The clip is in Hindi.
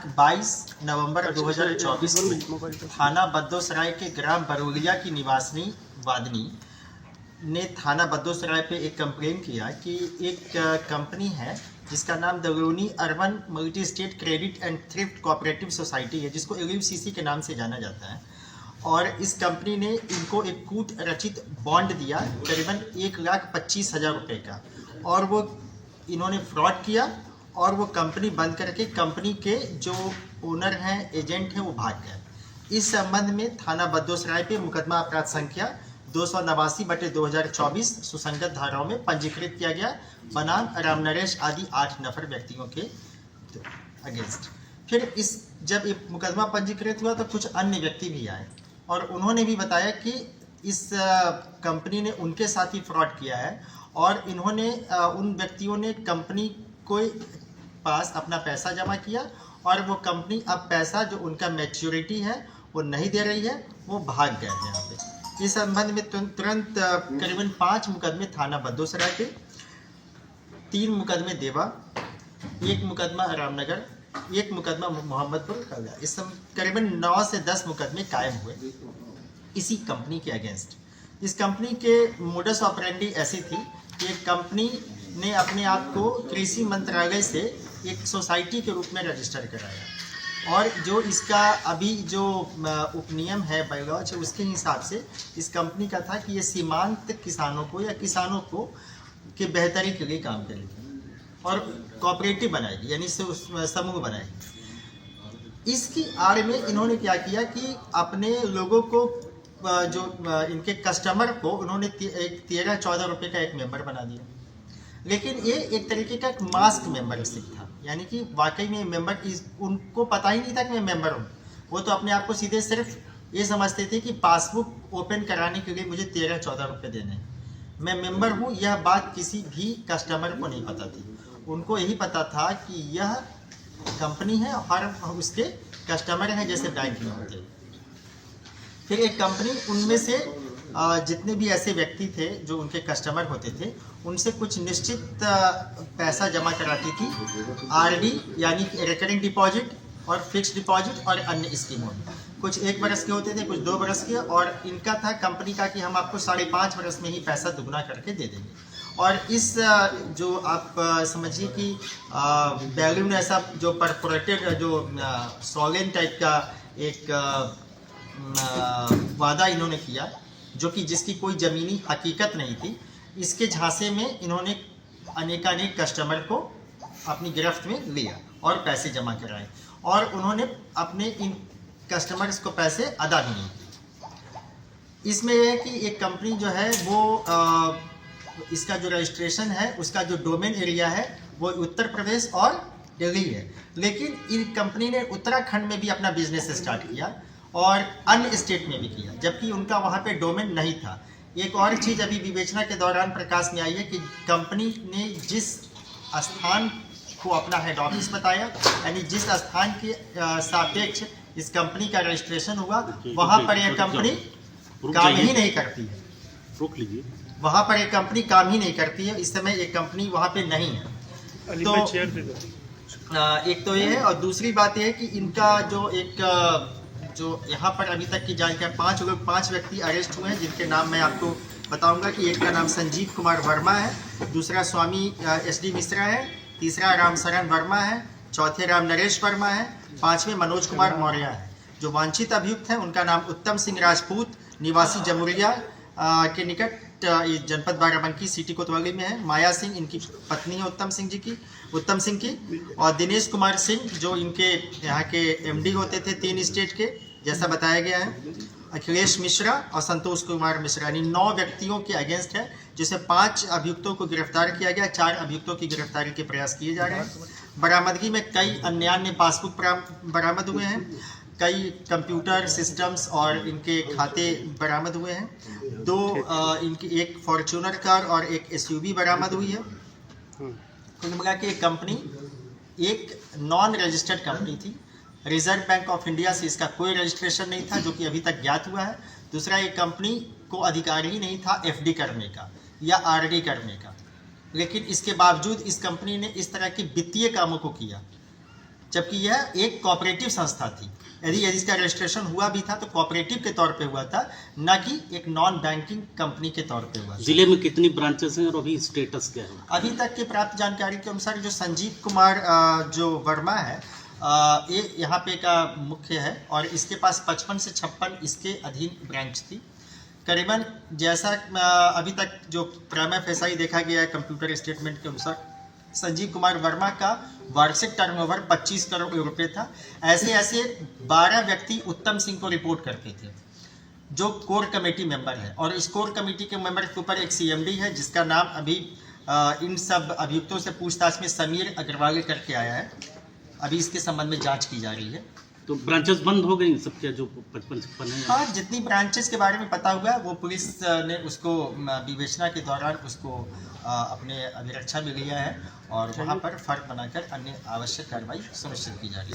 22 नवंबर 2024 को थाना बद्दोसराय के ग्राम बरोलिया की निवासिनी वादनी ने थाना बद्दोसराय पे एक कंप्लेन किया कि एक कंपनी है जिसका नाम Dagroni urban multi state credit and thrift cooperative society है, जिसको LUCC के नाम से जाना जाता है। और इस कंपनी ने इनको एक कूट रचित बॉन्ड दिया करीबन 1,25,000 रुपये का, और वो इन्होंने फ्रॉड किया और वो कंपनी बंद करके कंपनी के जो ओनर हैं, एजेंट हैं, वो भाग गए। इस संबंध में थाना बद्दोसराय पे मुकदमा अपराध संख्या 289/2024 सुसंगत धाराओं में पंजीकृत किया गया बनाम राम नरेश आदि 8 नफर व्यक्तियों के अगेंस्ट। फिर जब ये मुकदमा पंजीकृत हुआ तो कुछ अन्य व्यक्ति भी आए और उन्होंने भी बताया कि इस कंपनी ने उनके साथ ही फ्रॉड किया है और इन्होंने उन व्यक्तियों ने कंपनी को पास अपना पैसा जमा किया और वो कंपनी अब पैसा जो उनका मैच्योरिटी है वो नहीं दे रही है, वो भाग गए हैं यहाँ पे। इस संबंध में तुरंत करीबन 5 मुकदमे थाना बद्दोसराय पे, 3 मुकदमे देवा, 1 मुकदमा रामनगर, 1 मुकदमा मोहम्मदपुर का गया। इस करीबन 9 से 10 मुकदमे कायम हुए इसी कंपनी के अगेंस्ट। इस कंपनी के मोडस ऑपरेंडी ऐसी थी कि कंपनी ने अपने आप को कृषि मंत्रालय से एक सोसाइटी के रूप में रजिस्टर कराया और जो इसका अभी जो उपनियम है बायलॉज है उसके हिसाब से इस कंपनी का था कि ये सीमांत किसानों को या किसानों को के बेहतरी के लिए काम करेगी और कोऑपरेटिव बनाएगी, यानी समूह बनाएगी। इसकी आड़ में इन्होंने क्या किया कि अपने लोगों को जो इनके कस्टमर को उन्होंने 13-14 रुपये का एक मेंबर बना दिया, लेकिन ये एक तरीके का एक मास्क मेंबरशिप था, यानी कि वाकई में मेंबर उनको पता ही नहीं था कि मैं मेंबर हूँ। वो तो अपने आप को सीधे सिर्फ ये समझते थे कि पासबुक ओपन कराने के लिए मुझे 13-14 रुपये देने हैं, मैं मेंबर हूँ। यह बात किसी भी कस्टमर को नहीं पता थी। उनको यही पता था कि यह कंपनी है और उसके कस्टमर हैं, जैसे बैंक में होते हैं। फिर एक कंपनी उनमें से जितने भी ऐसे व्यक्ति थे जो उनके कस्टमर होते थे उनसे कुछ निश्चित पैसा जमा कराती थी, RD यानी कि रिकरिंग डिपॉजिट और फिक्स्ड डिपॉजिट और अन्य स्कीमों में। कुछ 1 बरस के होते थे, कुछ 2 बरस के, और इनका था कंपनी का कि हम आपको 5.5 बरस में ही पैसा दुगना करके दे देंगे। और इस जो आप समझिए कि बैलून ऐसा जो परफोरेटेड जो सॉलिन टाइप का एक वादा इन्होंने किया जो कि जिसकी कोई ज़मीनी हकीकत नहीं थी। इसके झांसे में इन्होंने अनेकानेक कस्टमर को अपनी गिरफ्त में लिया और पैसे जमा कराए और उन्होंने अपने इन कस्टमर्स को पैसे अदा भी नहीं किए। इसमें यह है कि एक कंपनी जो है वो इसका जो रजिस्ट्रेशन है उसका जो डोमेन एरिया है वो उत्तर प्रदेश और दिल्ली है, लेकिन इन कंपनी ने उत्तराखंड में भी अपना बिजनेस स्टार्ट किया और अन्य स्टेट में भी किया, जबकि उनका वहाँ पे डोमेन नहीं था। एक और चीज़ अभी विवेचना के दौरान प्रकाश में आई है कि कंपनी ने जिस स्थान को अपना हेड ऑफिस बताया, यानी जिस स्थान के सापेक्ष इस कंपनी का रजिस्ट्रेशन हुआ वहाँ पर यह कंपनी काम ही नहीं करती है। रोक लीजिए। वहाँ पर एक कंपनी काम ही नहीं करती है। इस समय एक कंपनी वहाँ पे नहीं है। तो एक तो ये है, और दूसरी बात यह है कि इनका जो यहाँ पर अभी तक की जानकारी 5 व्यक्ति अरेस्ट हुए हैं, जिनके नाम मैं आपको बताऊंगा कि एक का नाम संजीव कुमार वर्मा है, दूसरा स्वामी SD मिश्रा है, तीसरा रामशरण वर्मा है, चौथे राम नरेश वर्मा है, 5वें मनोज कुमार मौर्य है। जो वांछित अभियुक्त हैं उनका नाम उत्तम सिंह राजपूत निवासी जमुरिया के निकट जनपद बाराबंकी सिटी कोतवाली में है। माया सिंह इनकी पत्नी है उत्तम सिंह की, और दिनेश कुमार सिंह जो इनके यहाँ के MD होते थे 3 स्टेट के, जैसा बताया गया है। अखिलेश मिश्रा और संतोष कुमार मिश्रा, यानी 9 व्यक्तियों के अगेंस्ट है, जिसे 5 अभियुक्तों को गिरफ्तार किया गया। 4 अभियुक्तों की गिरफ्तारी के प्रयास किए जा रहे हैं। बरामदगी में कई अन्य पासबुक बरामद हुए हैं, कई कंप्यूटर सिस्टम्स और इनके खाते बरामद हुए हैं। 2 इनकी एक फॉर्च्यूनर कार और एक SUV बरामद हुई है। कुल मिला के कंपनी एक नॉन रजिस्टर्ड कंपनी थी। रिजर्व बैंक ऑफ इंडिया से इसका कोई रजिस्ट्रेशन नहीं था, जो कि अभी तक ज्ञात हुआ है। दूसरा, एक कंपनी को अधिकार ही नहीं था FD करने का या RD करने का, लेकिन इसके बावजूद इस कंपनी ने इस तरह की वित्तीय कामों को किया जबकि यह एक कोऑपरेटिव संस्था थी। यदि इसका रजिस्ट्रेशन हुआ भी था तो कोऑपरेटिव के तौर पे हुआ था, न कि एक नॉन बैंकिंग कंपनी के तौर पे हुआ था। जिले में कितनी ब्रांचेस हैं और अभी स्टेटस क्या है? अभी तक के प्राप्त जानकारी के अनुसार जो संजीव कुमार जो वर्मा है, ये यहाँ पे का मुख्य है और इसके पास 55 से 56 इसके अधीन ब्रांच थी। करीबन जैसा अभी तक जो प्राइमा फेसाई देखा गया है कंप्यूटर स्टेटमेंट के अनुसार, संजीव कुमार वर्मा का वार्षिक टर्नओवर 25 करोड़ रुपए था। ऐसे ऐसे 12 व्यक्ति उत्तम सिंह को रिपोर्ट करते थे, जो कोर कमेटी मेंबर है, और इस कोर कमेटी के मेंबर के ऊपर एक सीएमडी है जिसका नाम अभी इन सब अभियुक्तों से पूछताछ में समीर अग्रवाल करके आया है। अभी इसके संबंध में जांच की जा रही है। तो ब्रांचेस बंद हो गई सब क्या, जो 55 है? हाँ, जितनी ब्रांचेस के बारे में पता हुआ है वो पुलिस ने उसको विवेचना के दौरान उसको अपने अभिरक्षा में लिया है और वहाँ पर फर्क बनाकर अन्य आवश्यक कार्रवाई सुनिश्चित की जा रही है।